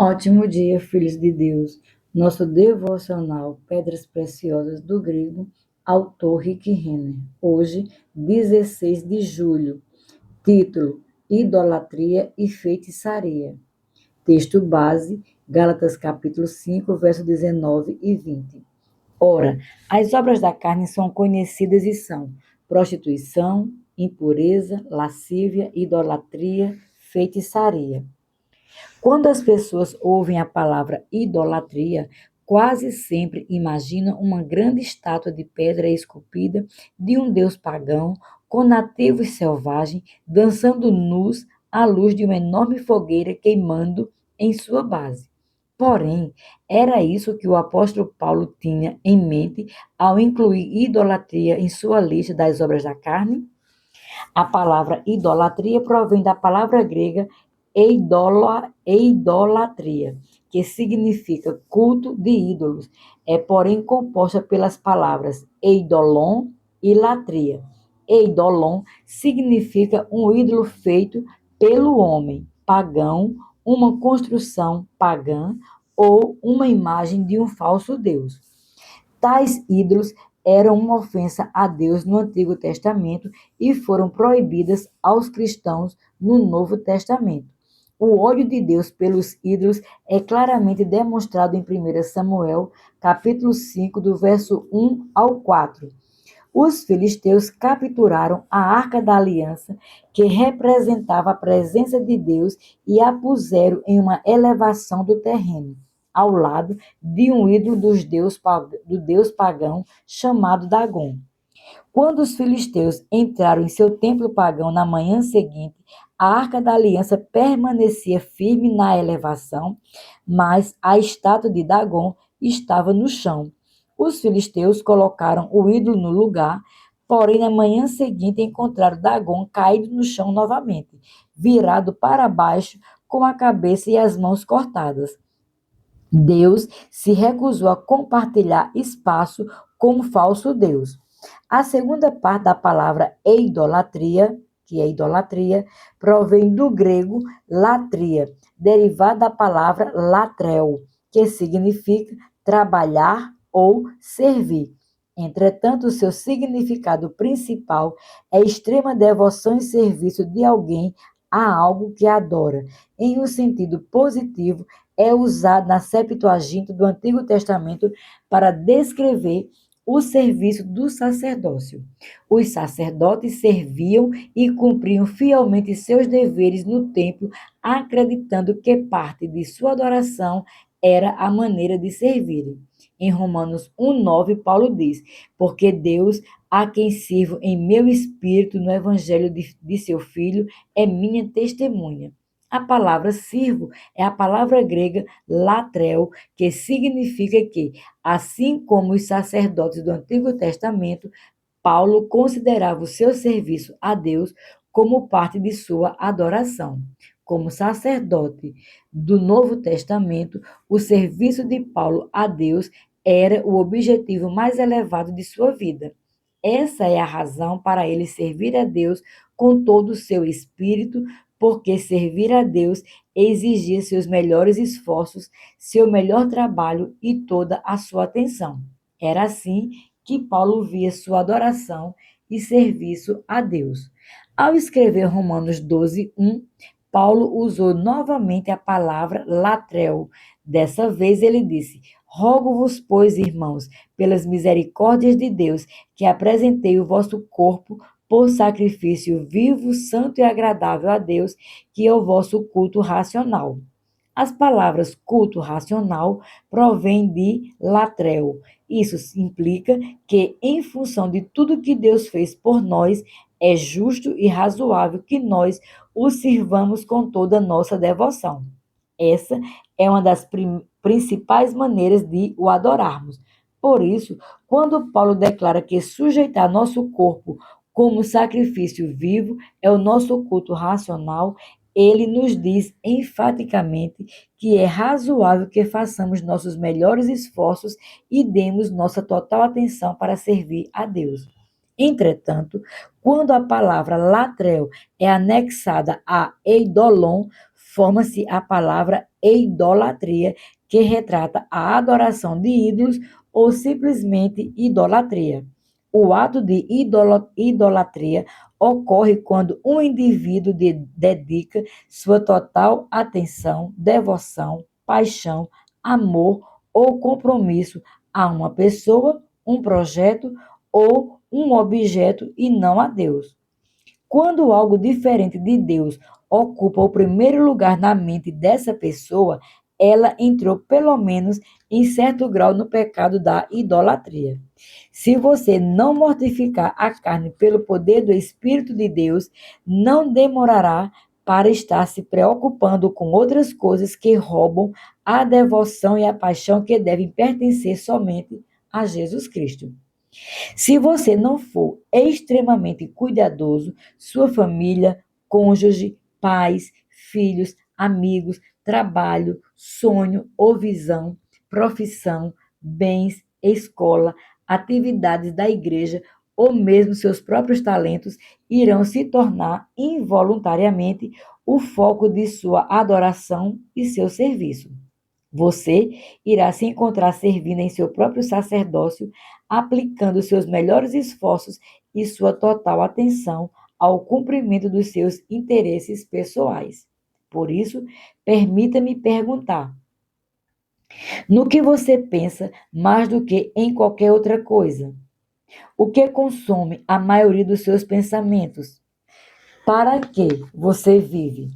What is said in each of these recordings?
Ótimo dia, filhos de Deus. Nosso devocional Pedras Preciosas do grego, autor Rick Renner. Hoje, 16 de julho. Título: Idolatria e Feitiçaria. Texto base: Gálatas capítulo 5, versos 19 e 20. Ora, as obras da carne são conhecidas e são prostituição, impureza, lascívia, idolatria, feitiçaria. Quando as pessoas ouvem a palavra idolatria, quase sempre imaginam uma grande estátua de pedra esculpida de um deus pagão, com nativos selvagens dançando nus à luz de uma enorme fogueira queimando em sua base. Porém, era isso que o apóstolo Paulo tinha em mente ao incluir idolatria em sua lista das obras da carne? A palavra idolatria provém da palavra grega eidolatria, que significa culto de ídolos. É, porém, composta pelas palavras eidolon e latria. Eidolon significa um ídolo feito pelo homem, pagão, uma construção pagã ou uma imagem de um falso Deus. Tais ídolos eram uma ofensa a Deus no Antigo Testamento e foram proibidas aos cristãos no Novo Testamento. O ódio de Deus pelos ídolos é claramente demonstrado em 1 Samuel, capítulo 5, do verso 1 ao 4. Os filisteus capturaram a Arca da Aliança, que representava a presença de Deus, e a puseram em uma elevação do terreno, ao lado de um ídolo do deus pagão chamado Dagom. Quando os filisteus entraram em seu templo pagão na manhã seguinte, a Arca da Aliança permanecia firme na elevação, mas a estátua de Dagom estava no chão. Os filisteus colocaram o ídolo no lugar, porém na manhã seguinte encontraram Dagom caído no chão novamente, virado para baixo, com a cabeça e as mãos cortadas. Deus se recusou a compartilhar espaço com o falso Deus. A segunda parte da palavra idolatria, que é idolatria, provém do grego latria, derivada da palavra latreu, que significa trabalhar ou servir. Entretanto, o seu significado principal é extrema devoção e serviço de alguém a algo que adora. Em um sentido positivo, é usado na Septuaginta do Antigo Testamento para descrever o serviço do sacerdócio. Os sacerdotes serviam e cumpriam fielmente seus deveres no templo, acreditando que parte de sua adoração era a maneira de servirem. Em Romanos 1,9, Paulo diz: Porque Deus, a quem sirvo em meu espírito no evangelho de seu Filho, é minha testemunha. A palavra sirvo é a palavra grega latreu, que significa que, assim como os sacerdotes do Antigo Testamento, Paulo considerava o seu serviço a Deus como parte de sua adoração. Como sacerdote do Novo Testamento, o serviço de Paulo a Deus era o objetivo mais elevado de sua vida. Essa é a razão para ele servir a Deus com todo o seu espírito, porque servir a Deus exigia seus melhores esforços, seu melhor trabalho e toda a sua atenção. Era assim que Paulo via sua adoração e serviço a Deus. Ao escrever Romanos 12:1, Paulo usou novamente a palavra latreu. Dessa vez ele disse: Rogo-vos, pois, irmãos, pelas misericórdias de Deus, que apresentei o vosso corpo por sacrifício vivo, santo e agradável a Deus, que é o vosso culto racional. As palavras culto racional provêm de latreu. Isso implica que, em função de tudo que Deus fez por nós, é justo e razoável que nós o sirvamos com toda a nossa devoção. Essa é uma das principais maneiras de o adorarmos. Por isso, quando Paulo declara que sujeitar nosso corpo como sacrifício vivo é o nosso culto racional, ele nos diz enfaticamente que é razoável que façamos nossos melhores esforços e demos nossa total atenção para servir a Deus. Entretanto, quando a palavra latreu é anexada a eidolon, forma-se a palavra idolatria, que retrata a adoração de ídolos ou simplesmente idolatria. O ato de idolatria ocorre quando um indivíduo dedica sua total atenção, devoção, paixão, amor ou compromisso a uma pessoa, um projeto ou um objeto e não a Deus. Quando algo diferente de Deus ocupa o primeiro lugar na mente dessa pessoa, ela entrou, pelo menos em certo grau, no pecado da idolatria. Se você não mortificar a carne pelo poder do Espírito de Deus, não demorará para estar se preocupando com outras coisas que roubam a devoção e a paixão que devem pertencer somente a Jesus Cristo. Se você não for extremamente cuidadoso, sua família, cônjuge, pais, filhos, amigos, trabalho, sonho ou visão, profissão, bens, escola, atividades da igreja ou mesmo seus próprios talentos irão se tornar involuntariamente o foco de sua adoração e seu serviço. Você irá se encontrar servindo em seu próprio sacerdócio, aplicando seus melhores esforços e sua total atenção ao cumprimento dos seus interesses pessoais. Por isso, permita-me perguntar: no que você pensa mais do que em qualquer outra coisa? O que consome a maioria dos seus pensamentos? Para que você vive?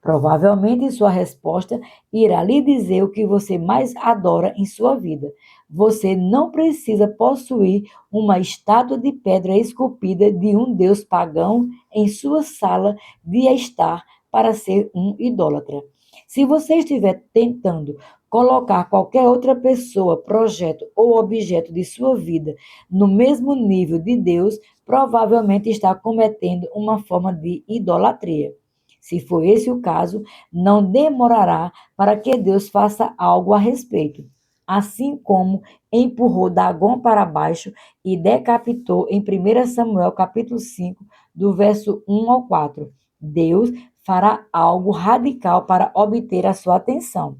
Provavelmente sua resposta irá lhe dizer o que você mais adora em sua vida. Você não precisa possuir uma estátua de pedra esculpida de um deus pagão em sua sala de estar para ser um idólatra. Se você estiver tentando colocar qualquer outra pessoa, projeto ou objeto de sua vida no mesmo nível de Deus, provavelmente está cometendo uma forma de idolatria. Se for esse o caso, não demorará para que Deus faça algo a respeito. Assim como empurrou Dagom para baixo e decapitou em 1 Samuel capítulo 5, do verso 1 ao 4. Deus fará algo radical para obter a sua atenção.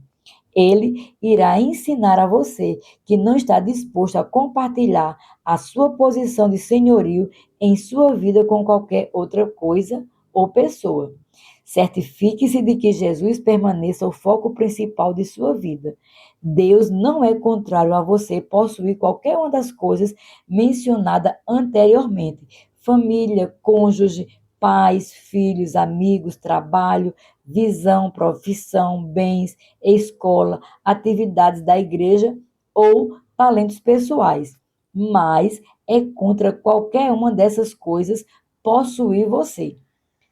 Ele irá ensinar a você que não está disposto a compartilhar a sua posição de senhorio em sua vida com qualquer outra coisa ou pessoa. Certifique-se de que Jesus permaneça o foco principal de sua vida. Deus não é contrário a você possuir qualquer uma das coisas mencionadas anteriormente: família, cônjuge, pais, filhos, amigos, trabalho, visão, profissão, bens, escola, atividades da igreja ou talentos pessoais. Mas é contra qualquer uma dessas coisas possuir você.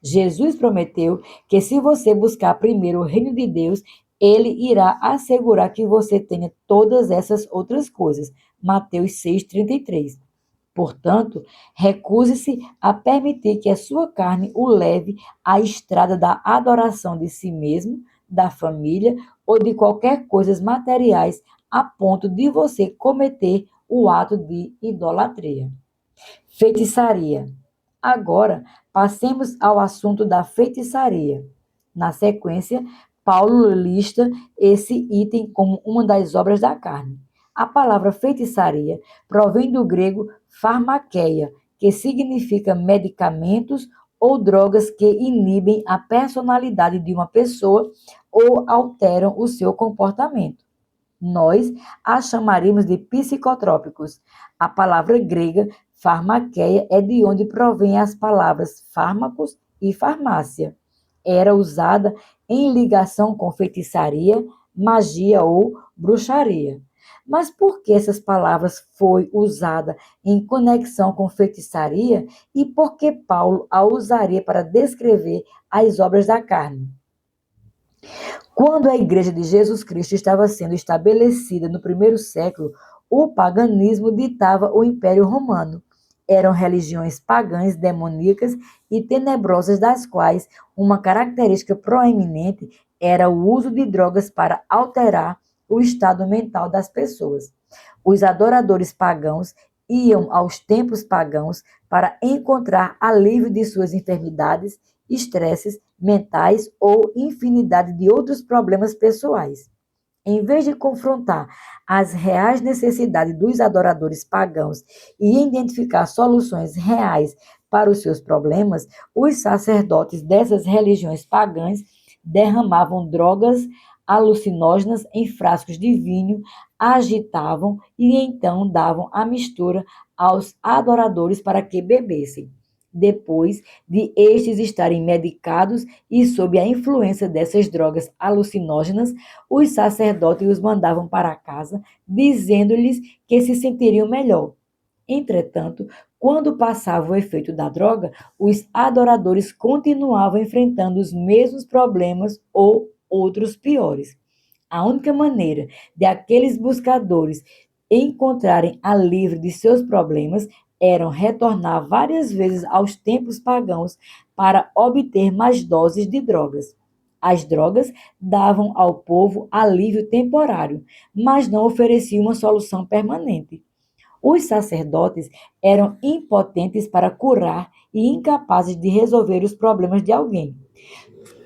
Jesus prometeu que se você buscar primeiro o reino de Deus, ele irá assegurar que você tenha todas essas outras coisas. Mateus 6,33. Portanto, recuse-se a permitir que a sua carne o leve à estrada da adoração de si mesmo, da família ou de qualquer coisas materiais a ponto de você cometer o ato de idolatria. Feitiçaria. Agora, passemos ao assunto da feitiçaria. Na sequência, Paulo lista esse item como uma das obras da carne. A palavra feitiçaria provém do grego farmakeia, que significa medicamentos ou drogas que inibem a personalidade de uma pessoa ou alteram o seu comportamento. Nós a chamaríamos de psicotrópicos. A palavra grega farmakeia é de onde provém as palavras fármacos e farmácia. Era usada em ligação com feitiçaria, magia ou bruxaria. Mas por que essas palavras foi usada em conexão com feitiçaria e por que Paulo a usaria para descrever as obras da carne? Quando a Igreja de Jesus Cristo estava sendo estabelecida no primeiro século, o paganismo ditava o Império Romano. Eram religiões pagãs, demoníacas e tenebrosas, das quais uma característica proeminente era o uso de drogas para alterar o estado mental das pessoas. Os adoradores pagãos iam aos templos pagãos para encontrar alívio de suas enfermidades estresses mentais ou infinidade de outros problemas pessoais. Em vez de confrontar as reais necessidades dos adoradores pagãos e identificar soluções reais para os seus problemas, os sacerdotes dessas religiões pagãs derramavam drogas alucinógenas em frascos de vinho, agitavam e então davam a mistura aos adoradores para que bebessem. Depois de estes estarem medicados e sob a influência dessas drogas alucinógenas, os sacerdotes os mandavam para casa, dizendo-lhes que se sentiriam melhor. Entretanto, quando passava o efeito da droga, os adoradores continuavam enfrentando os mesmos problemas ou outros piores. A única maneira de aqueles buscadores encontrarem alívio de seus problemas era retornar várias vezes aos tempos pagãos para obter mais doses de drogas. As drogas davam ao povo alívio temporário, mas não ofereciam uma solução permanente. Os sacerdotes eram impotentes para curar e incapazes de resolver os problemas de alguém.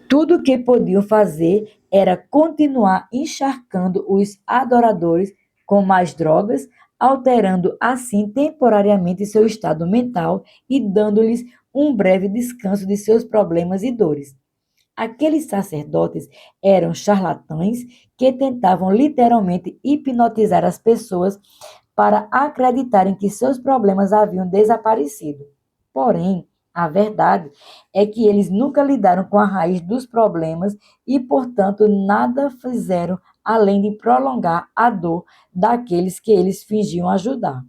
Tudo o que podiam fazer era continuar encharcando os adoradores com mais drogas, alterando assim temporariamente seu estado mental e dando-lhes um breve descanso de seus problemas e dores. Aqueles sacerdotes eram charlatães que tentavam literalmente hipnotizar as pessoas para acreditarem que seus problemas haviam desaparecido. Porém, a verdade é que eles nunca lidaram com a raiz dos problemas e, portanto, nada fizeram além de prolongar a dor daqueles que eles fingiam ajudar.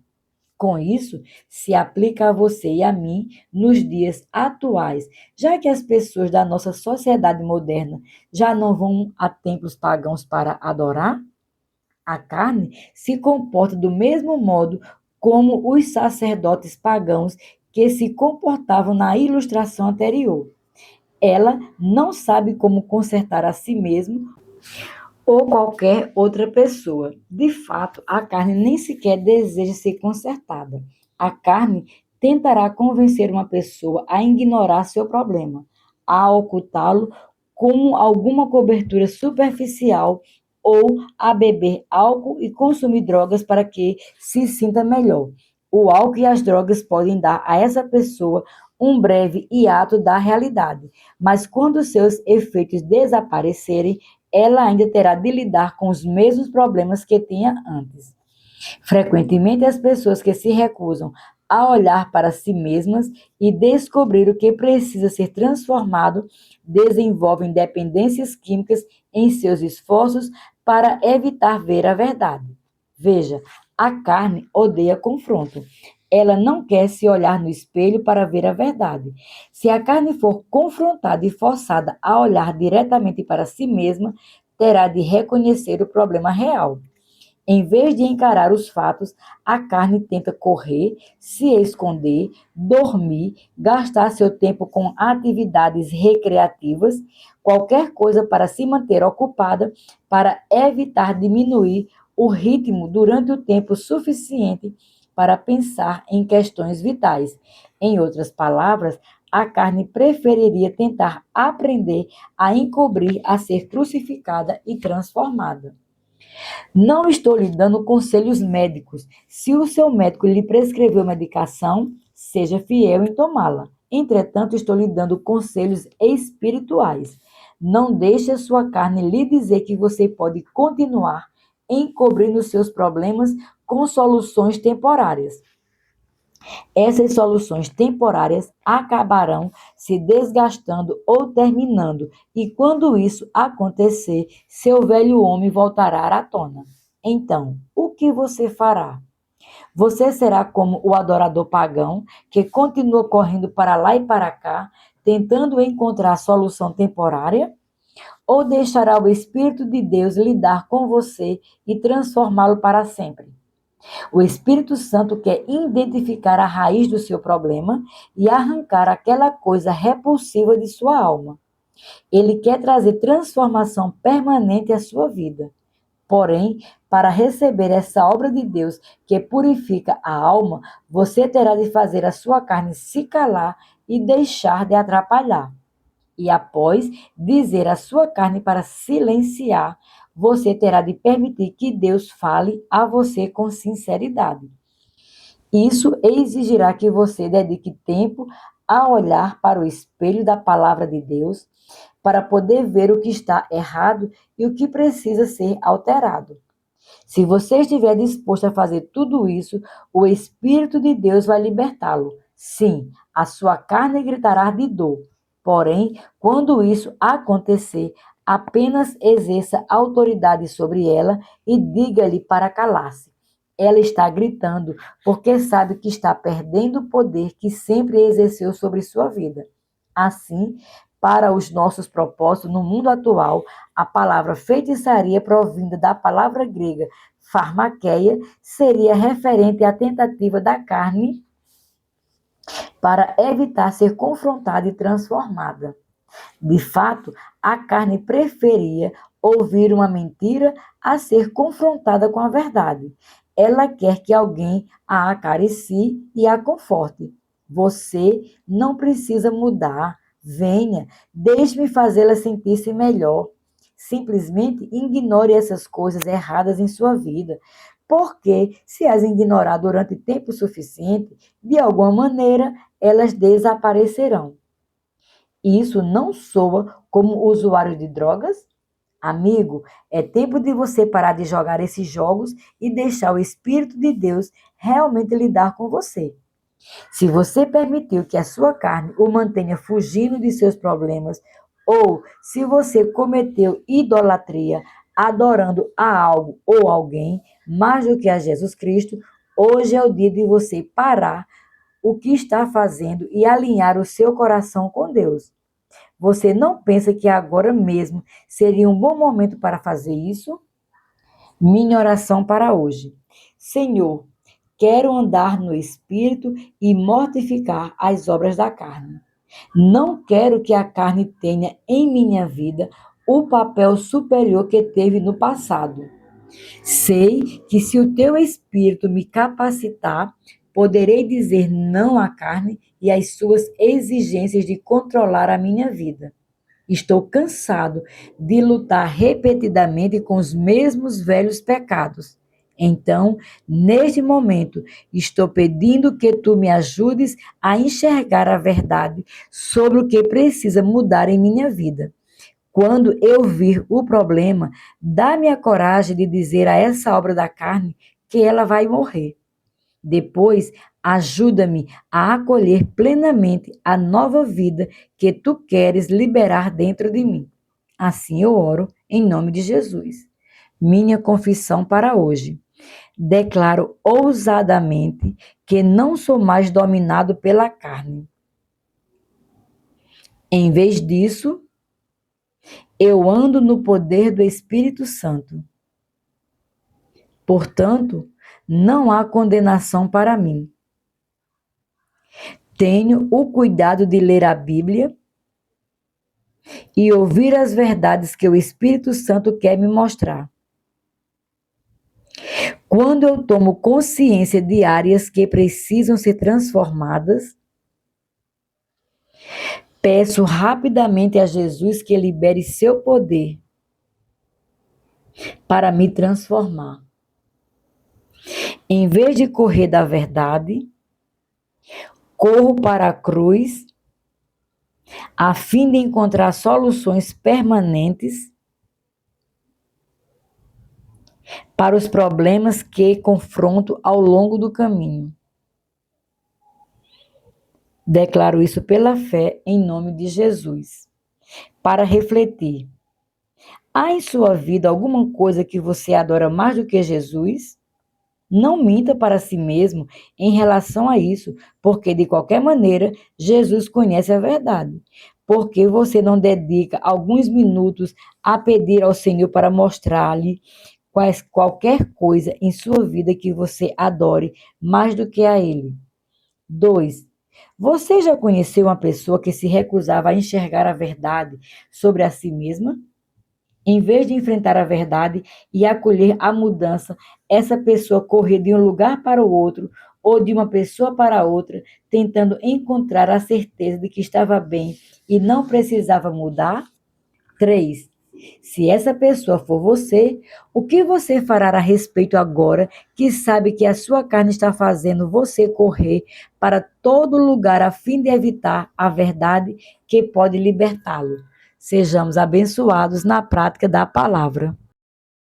Com isso, se aplica a você e a mim nos dias atuais, já que as pessoas da nossa sociedade moderna já não vão a templos pagãos para adorar. A carne se comporta do mesmo modo como os sacerdotes pagãos que se comportavam na ilustração anterior. Ela não sabe como consertar a si mesma ou qualquer outra pessoa. De fato, a carne nem sequer deseja ser consertada. A carne tentará convencer uma pessoa a ignorar seu problema, a ocultá-lo com alguma cobertura superficial ou a beber álcool e consumir drogas para que se sinta melhor. O álcool e as drogas podem dar a essa pessoa um breve hiato da realidade, mas quando seus efeitos desaparecerem, ela ainda terá de lidar com os mesmos problemas que tinha antes. Frequentemente, as pessoas que se recusam a olhar para si mesmas e descobrir o que precisa ser transformado desenvolvem dependências químicas em seus esforços para evitar ver a verdade. Veja, a carne odeia confronto. Ela não quer se olhar no espelho para ver a verdade. Se a carne for confrontada e forçada a olhar diretamente para si mesma, terá de reconhecer o problema real. Em vez de encarar os fatos, a carne tenta correr, se esconder, dormir, gastar seu tempo com atividades recreativas, qualquer coisa para se manter ocupada, para evitar diminuir o ritmo durante o tempo suficiente para pensar em questões vitais. Em outras palavras, a carne preferiria tentar aprender a encobrir, a ser crucificada e transformada. Não estou lhe dando conselhos médicos. Se o seu médico lhe prescreveu medicação, seja fiel em tomá-la. Entretanto, estou lhe dando conselhos espirituais. Não deixe a sua carne lhe dizer que você pode continuar encobrindo seus problemas com soluções temporárias. Essas soluções temporárias acabarão se desgastando ou terminando, e quando isso acontecer, seu velho homem voltará à tona. Então, o que você fará? Você será como o adorador pagão, que continua correndo para lá e para cá, tentando encontrar solução temporária? Ou deixará o Espírito de Deus lidar com você e transformá-lo para sempre? O Espírito Santo quer identificar a raiz do seu problema e arrancar aquela coisa repulsiva de sua alma. Ele quer trazer transformação permanente à sua vida. Porém, para receber essa obra de Deus que purifica a alma, você terá de fazer a sua carne se calar e deixar de atrapalhar. E após dizer à sua carne para silenciar, você terá de permitir que Deus fale a você com sinceridade. Isso exigirá que você dedique tempo a olhar para o espelho da palavra de Deus para poder ver o que está errado e o que precisa ser alterado. Se você estiver disposto a fazer tudo isso, o Espírito de Deus vai libertá-lo. Sim, a sua carne gritará de dor. Porém, quando isso acontecer, apenas exerça autoridade sobre ela e diga-lhe para calar-se. Ela está gritando porque sabe que está perdendo o poder que sempre exerceu sobre sua vida. Assim, para os nossos propósitos no mundo atual, a palavra feitiçaria provinda da palavra grega farmaqueia seria referente à tentativa da carne para evitar ser confrontada e transformada. De fato, a carne preferia ouvir uma mentira a ser confrontada com a verdade. Ela quer que alguém a acaricie e a conforte. Você não precisa mudar. Venha, deixe-me fazê-la sentir-se melhor. Simplesmente ignore essas coisas erradas em sua vida. Porque, se as ignorar durante tempo suficiente, de alguma maneira elas desaparecerão. Isso não soa como usuário de drogas? Amigo, é tempo de você parar de jogar esses jogos e deixar o Espírito de Deus realmente lidar com você. Se você permitiu que a sua carne o mantenha fugindo de seus problemas, ou se você cometeu idolatria adorando a algo ou alguém mais do que a Jesus Cristo, hoje é o dia de você parar o que está fazendo e alinhar o seu coração com Deus. Você não pensa que agora mesmo seria um bom momento para fazer isso? Minha oração para hoje. Senhor, quero andar no Espírito e mortificar as obras da carne. Não quero que a carne tenha em minha vida o papel superior que teve no passado. Sei que se o teu Espírito me capacitar, poderei dizer não à carne e às suas exigências de controlar a minha vida. Estou cansado de lutar repetidamente com os mesmos velhos pecados. Então, neste momento, estou pedindo que tu me ajudes a enxergar a verdade sobre o que precisa mudar em minha vida. Quando eu vir o problema, dá-me a coragem de dizer a essa obra da carne que ela vai morrer. Depois, ajuda-me a acolher plenamente a nova vida que tu queres liberar dentro de mim. Assim eu oro em nome de Jesus. Minha confissão para hoje. Declaro ousadamente que não sou mais dominado pela carne. Em vez disso, eu ando no poder do Espírito Santo. Portanto, não há condenação para mim. Tenho o cuidado de ler a Bíblia e ouvir as verdades que o Espírito Santo quer me mostrar. Quando eu tomo consciência de áreas que precisam ser transformadas, peço rapidamente a Jesus que libere seu poder para me transformar. Em vez de correr da verdade, corro para a cruz a fim de encontrar soluções permanentes para os problemas que confronto ao longo do caminho. Declaro isso pela fé em nome de Jesus. Para refletir, há em sua vida alguma coisa que você adora mais do que Jesus? Não minta para si mesmo em relação a isso, porque de qualquer maneira Jesus conhece a verdade. Porque você não dedica alguns minutos a pedir ao Senhor para mostrar-lhe qualquer coisa em sua vida que você adore mais do que a Ele? 2. Você já conheceu uma pessoa que se recusava a enxergar a verdade sobre a si mesma? Em vez de enfrentar a verdade e acolher a mudança, essa pessoa corria de um lugar para o outro, ou de uma pessoa para outra, tentando encontrar a certeza de que estava bem e não precisava mudar? 3. Se essa pessoa for você, o que você fará a respeito agora que sabe que a sua carne está fazendo você correr para todo lugar a fim de evitar a verdade que pode libertá-lo? Sejamos abençoados na prática da palavra.